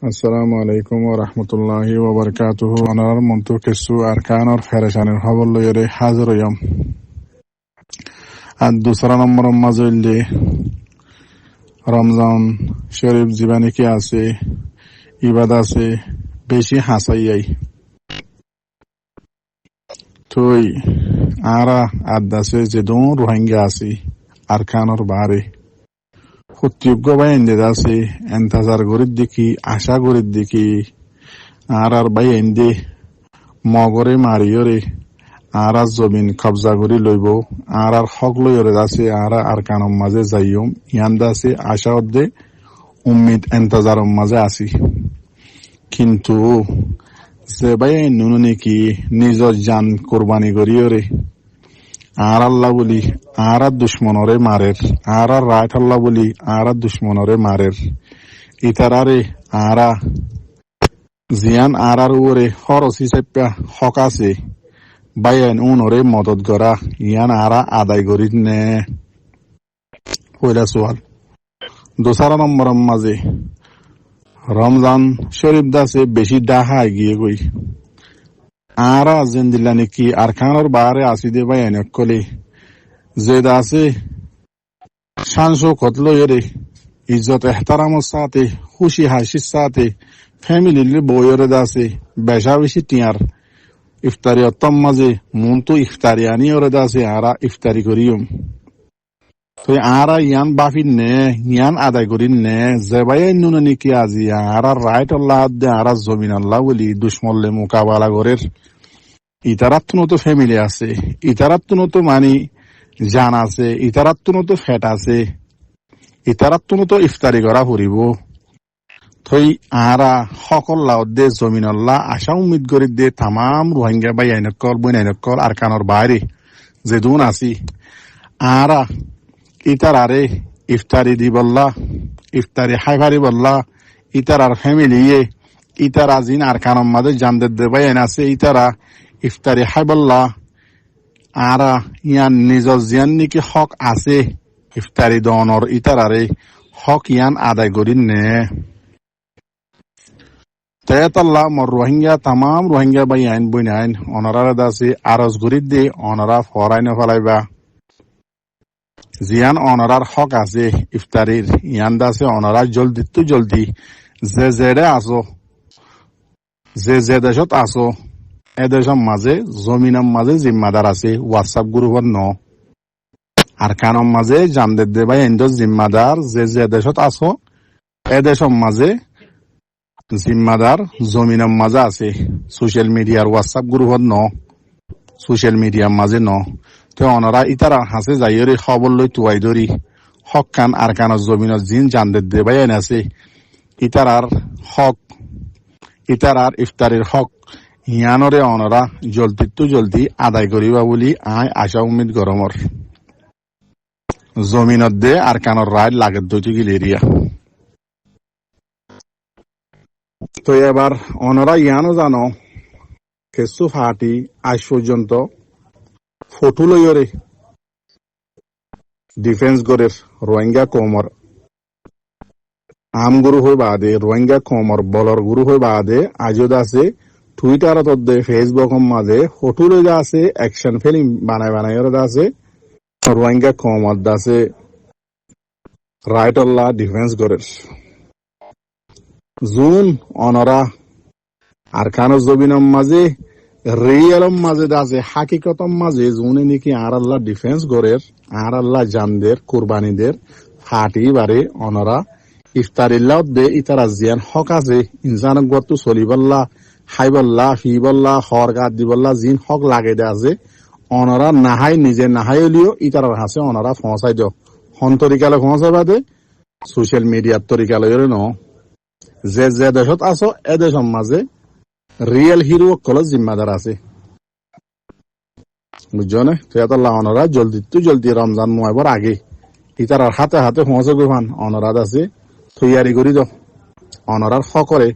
Assalamu alaikum wa rahmatullahi wa barakatuhu. Onarar montu kesu arkanor fereshanir habollo yore hazır yam. Ad dusra নম্বর mazilli Ramzan Sharif জীবনে কি আছে ইবাদত আছে বেশি হাসাইয়াই তুই আরা আদাসে যে দোন রোহিঙ্গা আছে আরকানর বারে হুত্তিয়োগ্য বাই এন্দে আছে এন্তাজার গরিব দেখি আশা গরিব দেখি আর বাই এন্দে মগরে মারিয়রে আর জমিন কবজা করি লইব আর হক লইরে আছে আর কানম মাঝে যাইম ইয়ান্দা আছে আশা অর্ধে উম্মিদ এন্তাজার মাঝে আছি কিন্তু যে বাই নুন নাকি নিজর জান কোরবানি করিয়রে আর আল্লাহ বলি আর দুশ্মনরে মারের আর রায়ত আল্লাহ বলি আর দুশ্মনরে মারের ইতারারে আরা জিয়ান আর ওরে খরচি চাপ্পা হক আছে বাইন উনরে মদত করা ইয়ান আরা আদায় করি নে পয়লা সোয়াল দোসারা নম্বর মাঝে রমজান শরীফ দাসে বেশি ডাহা এগিয়ে গই আরা জিন্দিল্লা নাকি আরকানর বারে আসি দে বাইন কলে যে দাসে শানসো কতলো এরে ইজ্জত এহতারামর সাথে খুশি হাসির সাথে ফ্যামিলির বইরে দাসে বেশা বেশি টিয়ার ইফতারি অত্তম মাঝে মন তো ইফতারি আনি ওরে দাসে আরা ইফতারি করিম তো আরা ইয়ান বাফি নে ইয়ান আদায় করি নে জেবাই নুন নাকি আজি আরা রাইট আল্লাহ দে আরা জমিন আল্লাহ বলি দুশ্মনলে মোকাবেলা করের ইতারাত্তুনো তো ফ্যামিলি আছে ইতারাত্তুনো তো মানি জান আছে ইতারাত্তুনো তো ফ্যাট আছে ইতারাত্তুনো তো ইফতারি করা ফুরিব থই আরা সকল লাউদ্দে জমিন আল্লাহ আশা উম্মিদ করি দে তামাম রোহিঙ্গা বাই আইনকল বই আইনকল আর কানর বাইরে যে দুন আছি আরা ইতারারে ইফতারি দি বললা ইফতারি হাইভারি বললা ইতারার ফ্যামিলি ইতারা জিন আর কানর মাঝে জানদের দে বাই আইন আছে ইতারা ইফতারি হাই বললা আরা ইয়ান নিজর জিয়ান নাকি হক আছে ইফতারি দনর ইতারারে হক ইয়ান আদায় করি নে তেতাল্লাহ মর রোহিঙ্গা তামাম রোহিঙ্গা বাই আইন বই আইন অনারা দাসে আরজ গরিব দে অনারা ফরাইন ফলাইবা জিয়ান অনারার হক আছে ইফতারির ইয়ান দাসে অনারা জলদি তো জলদি যে জেডে আসো যে দেশত আসো এ দেশের মাঝে জমিনের মাঝে জিম্মাদার আছে হোয়াটসঅ্যাপ গ্রুপের ন আর কানম মাঝে জামদের দে বাই এন্ড জিম্মাদার যে দেশত আসো এ দেশের মাঝে জিম্মাদার জমিনের মাঝে আছে সোশ্যাল মিডিয়ার হোয়াটসঅ্যাপ গ্রুপত ন সোশ্যাল মিডিয়ার মাঝে ন তো অনারা ইতারা হাসে যাইরে খবর লই তুয়াই ধরি হক কান আর কানের জমিনের জিন জানদের দে বাই আছে ইতারার হক ইতারার ইফতারির হক ইয়ানরে অনারা জলদি তো জলদি আদায় করিবা বলি আয় আশা উম্মিদ গরমর জমিনত দে আর কানর রায় লাগের দইতে গিলেরিয়া তো এবার অনারা ইয়ানো জানো কেসু ফাটি আজ পর্যন্ত ফটো লইরে ডিফেন্স করে রোহিঙ্গা কমর আম গুরু হয়ে বাদে রোহিঙ্গা কমর বলর গুরু হয়ে বাদে আজও আছে টুইটারত দে ফেসবুক মাঝে ফটো লই আছে অ্যাকশন ফিল্ম বানাই আছে রোহিঙ্গা কমর আছে রাইট আল্লাহ ডিফেন্স করে জুন অনরা আর কানো জমিনের মাঝে রিয়েলম মাঝে আছে হাকিকতম মাঝে জুনে নাকি আর আল্লাহ ডিফেন্স করে আর আল্লাহ জানদের কুরবানিদের ফাটি বারে অনরা ইফতারিল্লাহ দে ইতারা জিয়ান হক আছে ইনসানক গত চলিবল্লা হাইবল্লা ফিবল্লা হরগাত দিবল্লা জিন হক লাগে দে আছে অনরা নাহাই নিজে নাহাই হলিও ইতারার হাসে অনরা পৌঁছাই দিও হন তরিকালে পৌঁছাবা দে সোশ্যাল মিডিয়ার তরিকালে ন যে দেশত আছো এ দেশের মাঝে রিয়েল হিরো কলেজ জিম্মাদার আছে বুঝছো না তেতাল্লাহ অনরা জলদি তো জলদি রমজান মোয়াইবর আগে ইতারার হাতে হাতে পৌঁছে গোফান অনরাদ আছে তৈয়ারি করি দাও অনরার হকরে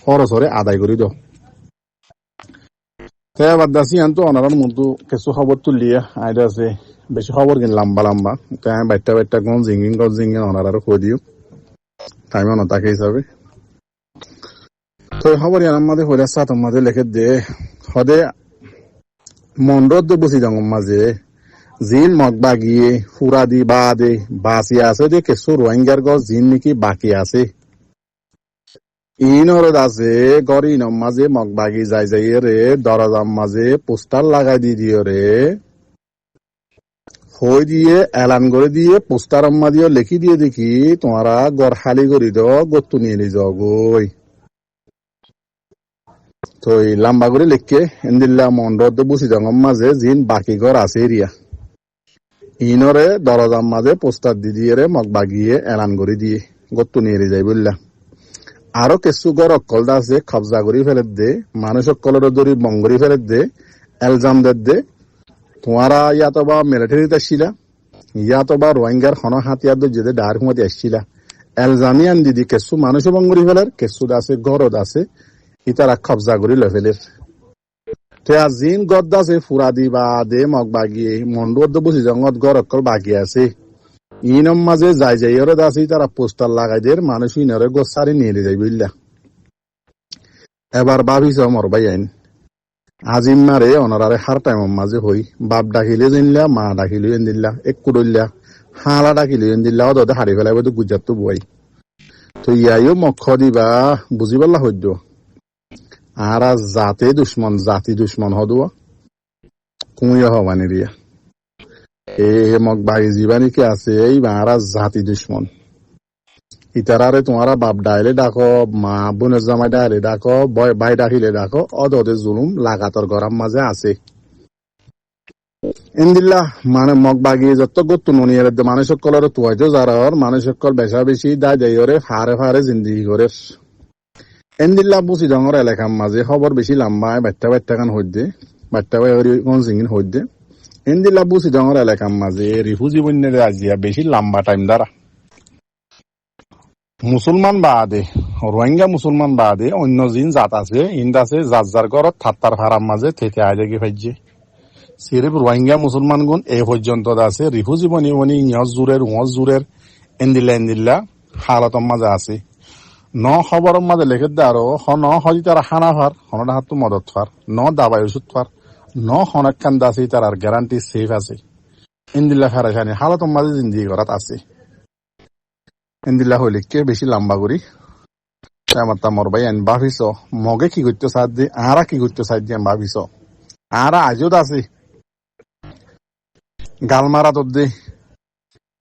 খরচরে আদায় করি দাও তাই বাদ দাসি আনতো অনারার মধ্যে কিছু খবর তুলিয়া আইডা আছে বেশি খবর কিন লম্বা তাই বাইটা কোন জিঙ্গিং অনারারও কই দিও টাইম না তাকে হিসাবে তো খবর ইয়ার মাঝে হইলে সাতম মাঝে লেখে দে হদে মন্ডদ বুঝি দং মাঝে জিন মগ বাগিয়ে ফুরা দি বা দে বাসি আছে যে কেসু রোহিঙ্গার গছ জিন নাকি বাকি আছে ইনরদ আছে গরি নম মাঝে মগ বাগি যাই যাই রে দরজার মাঝে পোস্টার লাগাই দি দিও রে হই দিয়ে এলান করে দিয়ে পোস্টার আম্মা দিয়ে লিখি দিয়ে দেখি তোমারা গড় খালি করি দ গত্তু নিয়ে নি যাও গই তো এই লম্বা করে লিখকে এন্দিল্লা মন্ডদ বুঝি দং মাঝে জিন বাকি ঘর আছে এরিয়া ইনরে দরজার মাঝে পোস্টার দি দিয়ে রে মগ বাগিয়ে এলান করে দিয়ে গত্তু নিয়ে যাই বললা আরো কিছু ঘর অকল আছে কবজা করি ফেলে দে মানুষ অকলের দরি বঙ্গরি ফেলে দে এলজাম দে তোমারা ইয়াতো বা মিলিটারিতে আসছিলা ইয়াতো বা রোহিঙ্গার খন হাতিয়ার যেতে ডার হুঁতে আসছিলা এলজামিয়ান দিদি কিছু মানুষ বঙ্গরি ফেলের কিছু আছে ঘরত আছে ইতারা কবজা করি লে ফেলের জিন গদ আছে ফুরা দি বা দে মগ বাগিয়ে মন্ডুর বুঝি জঙ্গত ঘর অকল বাকি আছে ইনম মাঝে যাই যাই ওরে দাসি তারা পোস্টার লাগাই দের মানুষ ইনরে গোসারি নিয়ে যাই বুঝলা এবার ভাবিস মর ভাই আইন আজিম মারে অনারে হার টাইম মাঝে হই বাপ ডাকিলে জানলা মা ডাকিলে দিল্লা এক কুড়িল্লা হালা ডাকিলে দিল্লা ওদের হারি ফেলাই তো গুজরাট তো বই তো ইয়াইও মক্ষ দিবা বুঝি পারলা হইদ আর জাতি দুশ্মন হদুয়া কুঁয়া হবানি রিয়া এ মগ বাগি জীবানি কি আছে এই মারা জাতি দুশ্মন ইতারারে তোমারা বাপ ডাইলে ডাকো মা বোনের জামাই ডাইলে ডাকো ভাই ডাকিলে ডাকো অদে জুলুম লাগাতর গরম মাঝে আছে ইন্দিল্লা মানে মগ বাগিয়ে যত গত্তু ননিয়ার মানুষ সকলের তুয়াইতো যারার মানুষ সকল বেশা বেশি দায় যাইরে ফারে জিন্দিগি করে ইন্দিল্লা বুঝি ডঙর এলাকার মাঝে খবর বেশি লম্বায় বাচ্চা কান হইদে বাচ্চা কোন জিঙিন হইদে ইন্দিল্লা বুঝি ডঙর এলাকার মাঝে রিফুজি বন্যের আজিয়া বেশি লম্বা টাইম দ্বারা মুসলমান বাদে রোহিঙ্গা মুসলমান বাদে অন্য জিন জাত আছে ইন্দাসে যার ঘরত থাত্তার ফারাম মাঝে থেকে আগে ফাইছে সিরিফ রোহিঙ্গা মুসলমান গুণ এ পর্যন্ত আছে রিফুজি বনি ইয়স জুরের এন্দিল্লা হালতর মাঝে আছে ন খবরের মাঝে লেখে দে আরো ন হজি তারা খানা ফার হনটা হাত মদত ফার ন দাবাই ওষুধ ফার ন হনক কান দাসি তার আর গ্যারান্টি সেফ আছে ইন্দিল্লা ফেরাখানি হালতর মাঝে জিন্দিগি করাত আছে ইন্দিল্লা হইলে কে বেশি লম্বা করি আমার মর ভাই আইন ভাবিস মগে কি করতে সাহায্য দিয়ে আরা কি করতে সাহায্য দিয়ে ভাবিস আরা আজও আছে গাল মারা তোর দে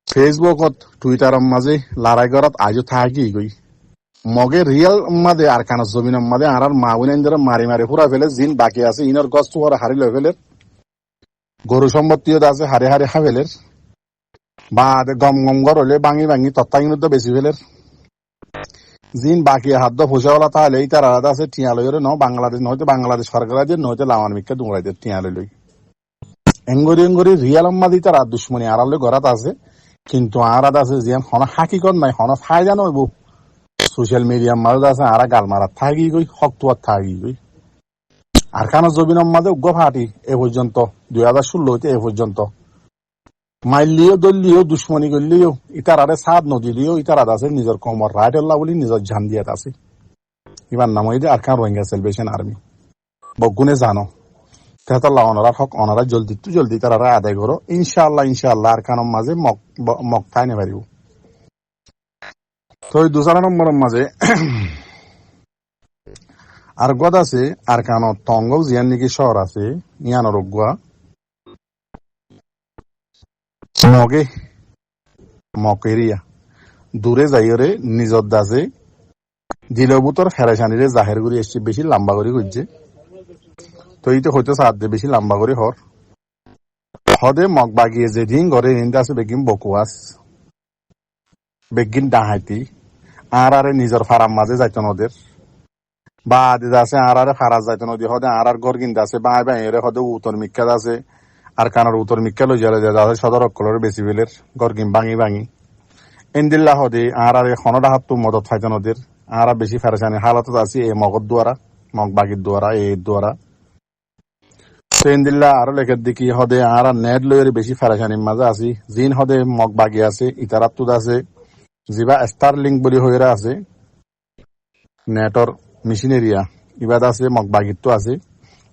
ফেসবুকত টুইটার মাঝে লড়াই করাত আজও থাকি গই মগে রিয়েল মাঝে আর কানা জমিন মাঝে আর মা বোন মারি পুরা ফেলে জিন বাকি আছে ইনর গছ তো হারি লই ফেলের গরু সম্পত্তিও আছে হারে হা ফেলের বা গম ঘর হলে ভাঙি তত্তাঙ্গিন তো বেশি ফেলের জিন বাকি হাত ফুসাওয়ালা তাহলে এই তার আলাদা আছে টিয়া লই ন বাংলাদেশ নয়তো বাংলাদেশ সরকার আছে নয়তো লাওয়ান মিক্কা দুমরাই টিয়া লই এঙ্গরি রিয়াল মাদি তার দুশ্মনী আড়ালে গড়াত আছে কিন্তু আরাদ আছে জিয়ান হন হাকিকত নাই হন ফায়দা নইব সোশ্যাল মিডিয়ার মাঝে আছে আরা গাল মারা থাকি গই হকতুয়ার থাকি গই আর কানা জবিনের মাঝে উগ্র ফাটি এ পর্যন্ত 2016 হইতে এ পর্যন্ত মাইলিও দলিও দুশ্মনী করলিও ইতারারে সাদ নদীলিও ইতারাদ আছে নিজের কমর রাইট আল্লাহ বলি নিজের জান দিয়াত আছে ইবার নাম হইতে আর কান রোহিঙ্গা সেলিব্রেশন আর্মি বগুনে জানো তেহতাল্লাহ অনারার হক অনারা জলদি তারা আদায় করো ইনশাআল্লাহ আর কানের মাঝে মক ফাইনে পারিব তো এই 2 নম্বরের মাঝে আর গদ আছে আর কানো তঙ্গল জিয়ান নাকি শহর আছে ইয়ানোর গুয়া মকেরিয়া দূরে যাইরে নিজর দাসে দিলবুতর ফেরাসানিরে জাহের করে এসছে বেশি লম্বা করে খুঁজছে তো এইটা হইতে সাহায্য বেশি লম্বা করে হদে মগ বাগিয়ে যে দিন ঘরে হিন্দা আছে বেগিন বকুয়াস বেগিন ডাহাইতি আর নিজের ফারাম মাঝে যাইতো নদের বা দিদা আছে আর ফারাজ যাইতো নদী হদে আর ঘর কিনতে আছে বা বাইরে হদে উত্তর মিক্কাত আছে আর কানার উত্তর মিক্কা লই যালে যাদের সদর অকলের বেশি বেলের ঘর কিন ভাঙি ইন্দিল্লা হদে আর খনডা হাত মদত ফাইতো নদীর আর বেশি ফেরাসানি হালাতত আছে এই মগর দ্বারা মগ বাগির দ্বারা এই দ্বারা ইন্দিল্লা আরো লেখের দিকে হদে আর নেট লইয়ের বেশি ফেরাসানির মাঝে আছি জিন হদে মগ বাগি আছে ইতারাতুদ আছে জিবা স্টার লিঙ্ক বলি হইরা আছে নেটর মেশিনেরিয়া ইবাদ আছে মগবাগির তো আছে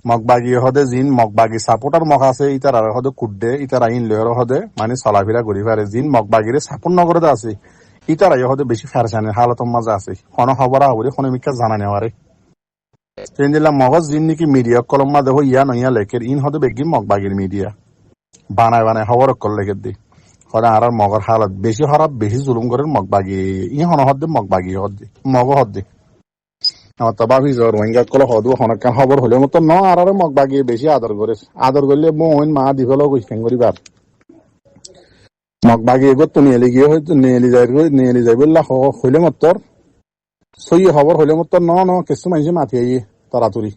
মগবাগি হদে জিন মগবাগি সাপোর্টার মগ আছে ইতার আর হদে কুড্ডে ইতার আইন লয়ের হদে মানে চলাফেরা করি পারে জিন মগবাগিরে সাপোর্ট নগরে আছে ইতার আই হদে বেশি ফেরসানের হালতর মাঝে আছে কোন খবর আহরি কোন মিকা জানা নেওয়ারে তেন দিলা মগজ জিন নাকি মিডিয়া কলম মাঝে হইয়া নইয়া লেখের ইন হদে বেগি মগবাগির মিডিয়া বানায় বানায় খবর কল লেখের দি হরে আর মগর হালত বেশি খারাপ বেশি জুলুম করে মগবাগি ই হন হদ্দে মগবাগি হদ্দে মগ হদ্দে আমার তো ভাবি রোহিঙ্গা কল হদু হনকান খবর হলে মতো ন আর মগবাগি বেশি আদর করলে বোন মা দিঘল কৈছেন করিবার মগবাগি এগো তো নিয়ে গিয়ে হয়তো নিয়ে যাই বললা হইলে মতর সই খবর হইলে মতর ন কিছু মানুষ মাতি আই তাড়াতাড়ি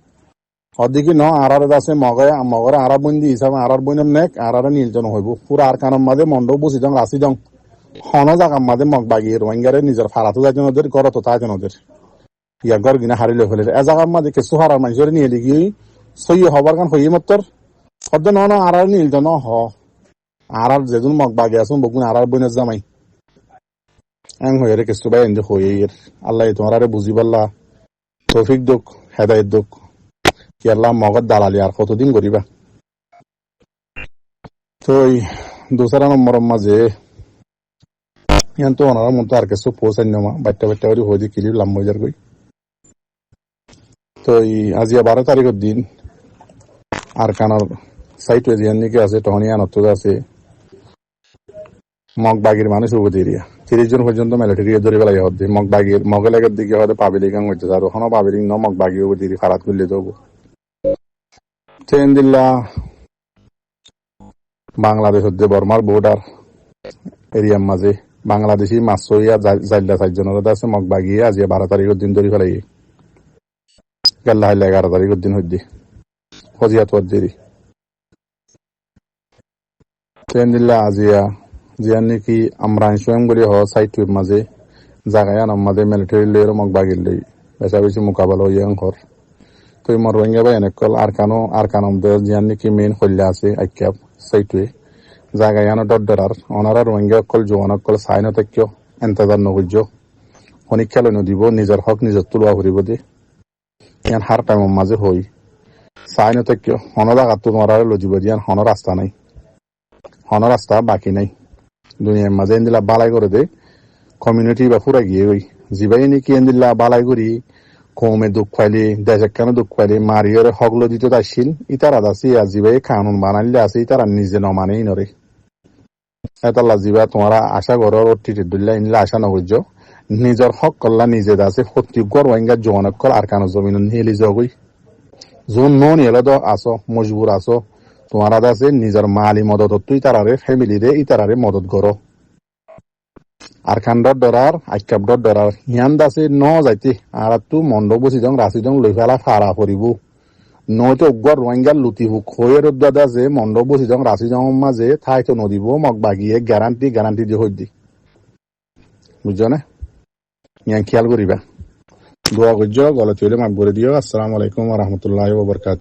অদিকে ন আর আছে মগরে আর বন্দি হিসাবে আর বইনম নেক আর নির্জন হইব পুরা আর কানম মাঝে মন্ডপ বসি দং রাশি দং হন জাগার মাঝে মগবাগি রোহিঙ্গারে নিজের ফারাতো যাইজন ওদের করতো তাইজন ওদের ইয়া গর গিনা হারিলে ফেলে এ জায়গার মাঝে কিছু হারার মানুষের নিয়ে লিখি সই হবার কান হইয়ে মতর সদ্য ন আর নির্জন ন হ আর যেজন মগবাগি আছেন বকুন আর বইনের জামাই এং হয়ে রে কিছু বাই এনজে হয়ে আল্লাহ তোমার বুঝি পারলা তৌফিক দুঃখ হেদায়ত দুঃখ কি আল্লাহ মগজ দালালি আর কতদিন করিবা তো এই দোসরা নম্বর মাঝে ইয়ান তো ওনার মতো আর কিছু পৌঁছাই নেওয়া বাচ্চা বাচ্চা করে হয়ে কিলি লাম্বাজার কই তো এই আজি 12 তারিখের দিন আর কানার সাইট জিয়ান নিকে আছে টহনিয়া নত্য আছে মগবাগির মানুষ উপর এরিয়া 30 জন পর্যন্ত মিলিটারি ধরে বেলা হচ্ছে মগবাগির মগলেগের দিকে হয়তো পাবিলিক হচ্ছে আর ওখানে পাবিলিক ন মগবাগি উপর দিয়ে খারাপ করলে দেবো দিল্লা বাংলাদেশ হচ্ছে বর্মার বর্ডার এরিয়ার মাঝে বাংলাদেশি মাছইয়া জাইল্লা 4 জনের আছে মগবাগিয়ে আজ 12 তারিখের দিন ধরে ফেলাই গেল্লা হাইলে 11 তারিখের দিন হচ্ছে ফজিয়াত দেরি দিল্লা আজিয়া জিয়ান নাকি আমরা স্বয়ং বলি হ সাইটের মাঝে জায়গায় আমাদের মিলিটারি লের মগবাগির লই বেশা বেশি মোকাবেলা হইয়া ঘর তো মর রোহিঙ্গা বা এনেকল আর কানম জিয়ান নাকি মেইন হল্লা আছে আইক্যাপ সাইটে জায়গায় ডরার অনারা রোহিঙ্গা অকল জোয়ান অকল সাইন তেক্য এন্তাজার নগর্য অনেক খেলো নদিব নিজের হক নিজের তুলবা ঘুরিব দে ইয়ান হার টাইমের মাঝে হই সাইন তেক্য হন জায়গা তো তোমার লজিব দিয়ান হন রাস্তা নাই হন রাস্তা বাকি নাই দুনিয়ার মাঝে এন্দিলা বালাই করে দে কমিউনিটি বা ফুরা গিয়ে ওই জিবাই নাকি এন্দিলা বালাই করি কমে দুঃখ পাইলে দেশের কেন দুঃখ পাইলে মারিয়রে হগলো দিতে তাইছিল ইতারা আছে জিবাই কানুন বানাইলে আছে ইতারা নিজে নমানেই নরে এতাল্লা জিবা তোমারা আশা করো টিটিদুল্লা ইনলা আশা নগর্য নিজের হক করলা নিজে আছে প্রত্যেক রোহিঙ্গা জোয়ানক কল আর কানো জমিন নিয়ে যাবই জোন নন এলে তো আসো মজবুর আসো তোমারা আছে নিজের মালি মদত তুই তারারে ফ্যামিলি রে ইতারারে মদত করো আর খান্ডর ডরার আইকাপ ডরার হিয়ান দাসে ন যাইতে আর তু মন্ড বসি যাও রাশি যাও লই ফেলা ফারা করিব নয়তো অগ্গর রোহিঙ্গার লুটিব খয়ের দাদা যে মন্ড বসি যাও রাশি যাও মাঝে ঠাই তো নদিব মগ বাগিয়ে গ্যারান্টি দিয়ে হই দি বুঝছো না ইয়ান খেয়াল করিবা দোয়া করছো গলত হইলে মাফ করে দিও। আসসালামু আলাইকুম ওয়া রাহমাতুল্লাহি ওয়া বারাকাতুহু।